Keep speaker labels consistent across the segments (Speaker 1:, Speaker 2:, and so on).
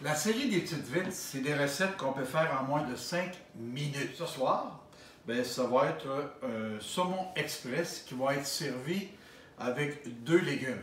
Speaker 1: La série des petites vites, c'est des recettes qu'on peut faire en moins de 5 minutes. Ce soir, ben, ça va être un saumon express qui va être servi avec 2 légumes.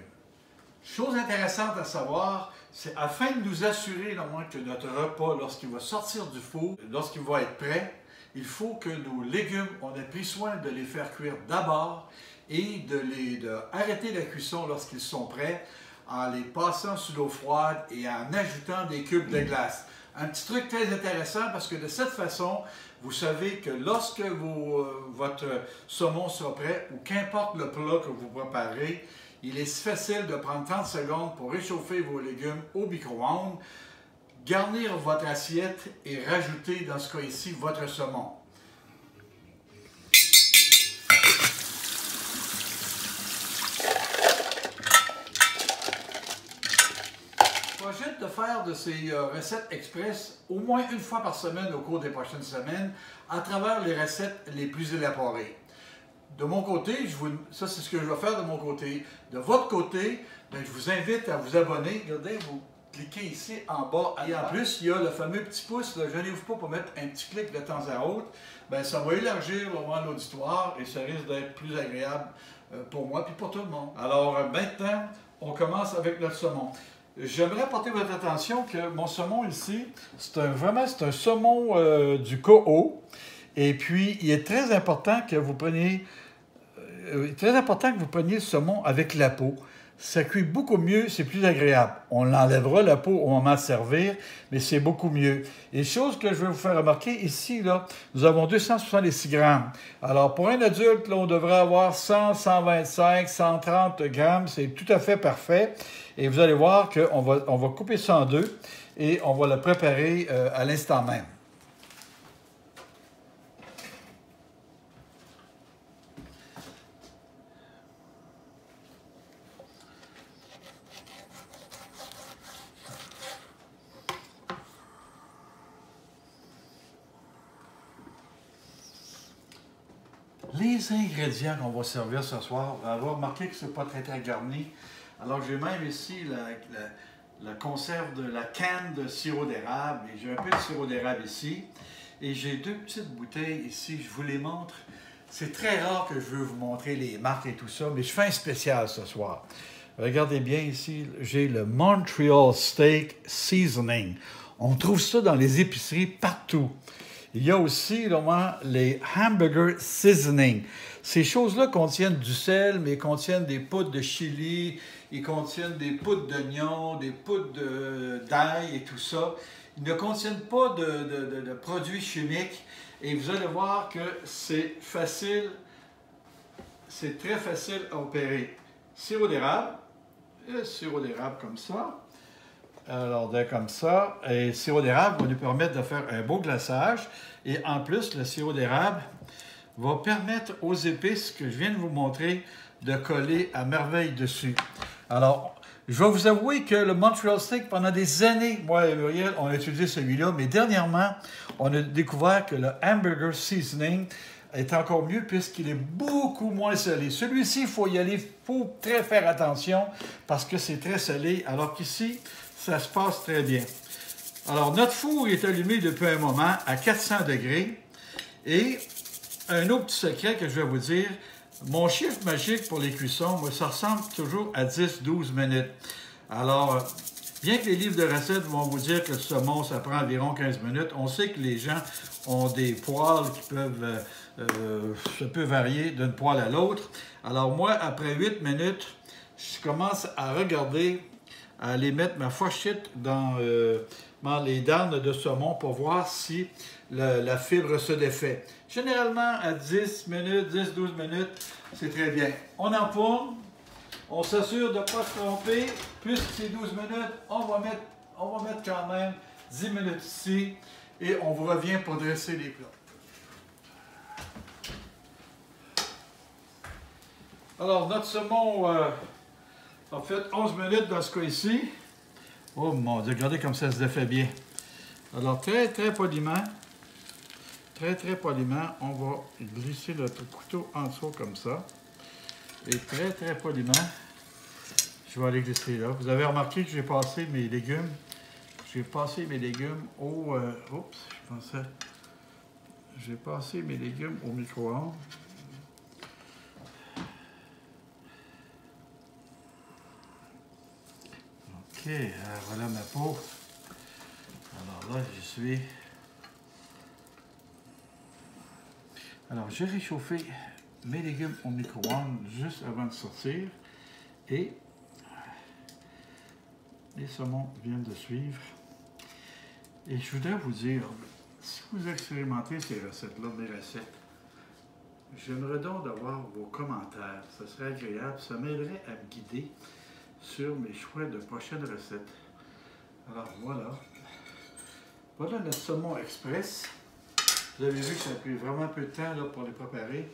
Speaker 1: Chose intéressante à savoir, c'est afin de nous assurer que notre repas, lorsqu'il va sortir du four, lorsqu'il va être prêt, il faut que nos légumes, on ait pris soin de les faire cuire d'abord et d'arrêter la cuisson lorsqu'ils sont prêts en les passant sous l'eau froide et en ajoutant des cubes de glace. Un petit truc très intéressant parce que de cette façon, vous savez que lorsque votre saumon sera prêt ou qu'importe le plat que vous préparez, il est facile de prendre 30 secondes pour réchauffer vos légumes au micro-ondes, garnir votre assiette et rajouter dans ce cas ici votre saumon. Je projette de faire de ces recettes express au moins une fois par semaine au cours des prochaines semaines à travers les recettes les plus élaborées. De mon côté, ça c'est ce que je vais faire de mon côté. De votre côté, bien, je vous invite à vous abonner. Regardez, vous cliquez ici en bas. Et en plus, il y a le fameux petit pouce. Gênez-vous pas pour mettre un petit clic de temps à autre. Bien, ça va élargir l'auditoire et ça risque d'être plus agréable pour moi et pour tout le monde. Alors maintenant, on commence avec notre saumon. J'aimerais porter votre attention que mon saumon ici, c'est un saumon du Coho. Et puis, il est très important que vous preniez le saumon avec la peau. Ça cuit beaucoup mieux, c'est plus agréable. On l'enlèvera la peau au moment de servir, mais c'est beaucoup mieux. Et chose que je vais vous faire remarquer, ici, là, nous avons 266 grammes. Alors, pour un adulte, là, on devrait avoir 100, 125, 130 grammes. C'est tout à fait parfait. Et vous allez voir qu'on va couper ça en deux et on va le préparer à l'instant même. Les ingrédients qu'on va servir ce soir, on va remarquer que ce n'est pas très garni. Alors j'ai même ici la conserve de la canne de sirop d'érable. Et j'ai un peu de sirop d'érable ici. Et j'ai 2 petites bouteilles ici, je vous les montre. C'est très rare que je veux vous montrer les marques et tout ça, mais je fais un spécial ce soir. Regardez bien ici, j'ai le Montreal Steak Seasoning. On trouve ça dans les épiceries partout. Il y a aussi les Hamburger Seasoning. Ces choses-là contiennent du sel, mais contiennent des poudres de chili, ils contiennent des poudres d'oignon, des poudres d'ail et tout ça. Ils ne contiennent pas de produits chimiques et vous allez voir que c'est facile, c'est très facile à opérer. Sirop d'érable comme ça. Alors, comme ça, et le sirop d'érable va nous permettre de faire un beau glaçage. Et en plus, le sirop d'érable va permettre aux épices que je viens de vous montrer de coller à merveille dessus. Alors, je vais vous avouer que le Montreal Steak, pendant des années, moi et Muriel, on a utilisé celui-là, mais dernièrement, on a découvert que le Hamburger Seasoning est encore mieux puisqu'il est beaucoup moins salé. Celui-ci, il faut y aller, il faut très faire attention parce que c'est très salé, alors qu'ici, ça se passe très bien. Alors, notre four est allumé depuis un moment à 400 degrés. Et un autre petit secret que je vais vous dire, mon chiffre magique pour les cuissons, moi, ça ressemble toujours à 10-12 minutes. Alors, bien que les livres de recettes vont vous dire que le saumon, ça prend environ 15 minutes, on sait que les gens ont des poêles qui peuvent, ça peut varier d'une poêle à l'autre. Alors, moi, après 8 minutes, je commence à regarder, à aller mettre ma fourchette dans les darnes de saumon pour voir si la fibre se défait. Généralement, à 10 minutes, 10-12 minutes, c'est très bien. On enfourne, on s'assure de ne pas se tromper. Plus que c'est 12 minutes, on va mettre quand même 10 minutes ici et on vous revient pour dresser les plats. Alors, notre saumon a fait 11 minutes dans ce cas ici. Oh mon Dieu, regardez comme ça se défait bien. Alors, très poliment, on va glisser notre couteau en dessous comme ça. Et très poliment, je vais aller glisser là. Vous avez remarqué que j'ai passé mes légumes j'ai passé mes légumes au... oups, je pensais... J'ai passé mes légumes au micro-ondes. OK, voilà ma peau. Alors là, j'y suis. Alors, j'ai réchauffé mes légumes au micro-ondes juste avant de sortir. Et les saumons viennent de suivre. Et je voudrais vous dire, si vous expérimentez ces recettes-là, mes recettes, j'aimerais donc d'avoir vos commentaires. Ça serait agréable. Ça m'aiderait à me guider sur mes choix de prochaines recettes. Alors voilà. Voilà notre saumon express. Vous avez vu que ça a pris vraiment peu de temps là, pour les préparer.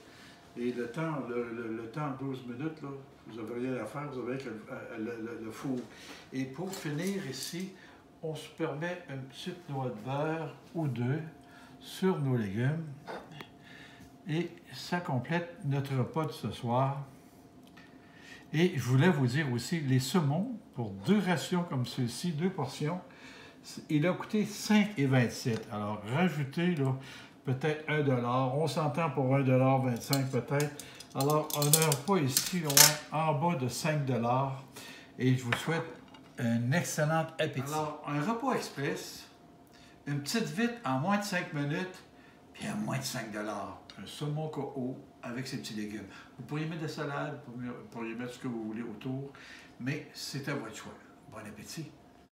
Speaker 1: Et le temps 12 minutes, là, vous n'avez rien à faire, vous avez le four. Et pour finir ici, on se permet une petite noix de beurre ou deux sur nos légumes. Et ça complète notre repas de ce soir. Et je voulais vous dire aussi, les saumons, pour 2 rations comme ceci, 2 portions, il a coûté 5,27 $. Alors, rajoutez là, peut-être 1 $. On s'entend pour 1,25 $ peut-être. Alors, on n'a pas ici loin, en bas de 5 $. Et je vous souhaite un excellent appétit. Alors, un repas express, une petite vite en moins de 5 minutes, puis à moins de 5 $. Un saumon KO avec ses petits légumes. Vous pourriez mettre de la salade, vous pourriez mettre ce que vous voulez autour, mais c'est à votre choix. Bon appétit!